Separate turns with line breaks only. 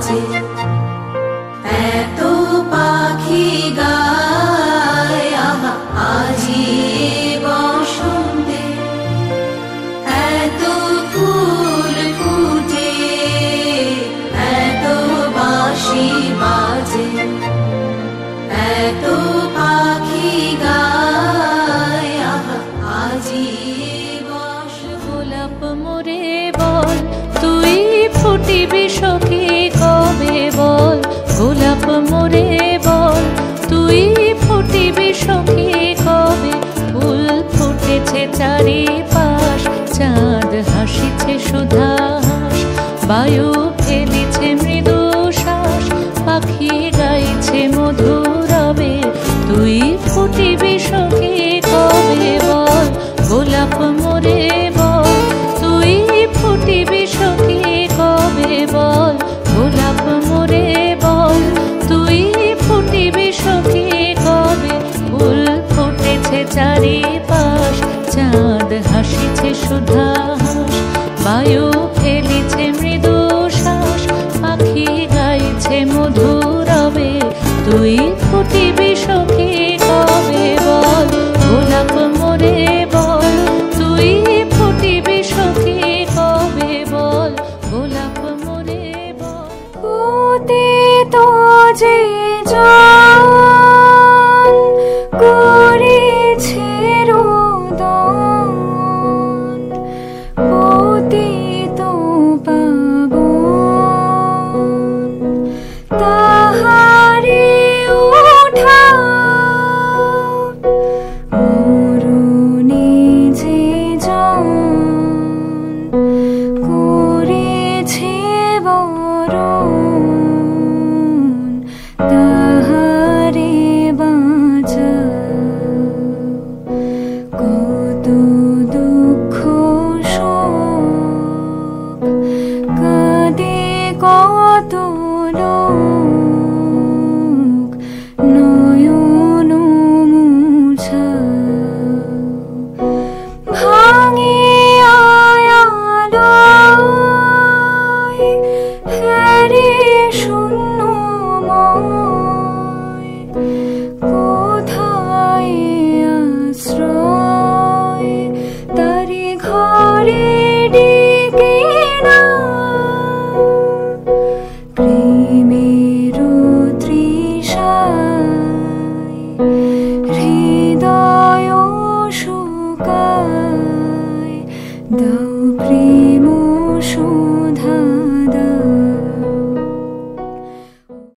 বাজে, এত পাখি গায় আহা আজি বসন্তে, এত ফুল ফুটে, এত বাঁশি বাজে, এত পাখি গায় আহা আজি
গোলাপ মোরে বল তুই ফুটিবি সখী কবে বল, গোলাপ মোরে বল তুই ফুটিবি সখী কবে, ফুল ফুটেছে চারিপাশ, চাঁদ হাসিছে সুধাস, বায়ু ফেলিছে মৃদু শ্বাস, পাখি গাইছে মধুরবে, তুই ফুটিবি সখী কবে বল, গোলাপ মোরে বল তুই ফুটিবি সখী কবে বল, গোলাপ মোরে বল তুই ফুটিবি সখী কবে, ফুল ফুটেছে চারিপাশ, চাঁদ হাসিছে সুধাস, বায়ু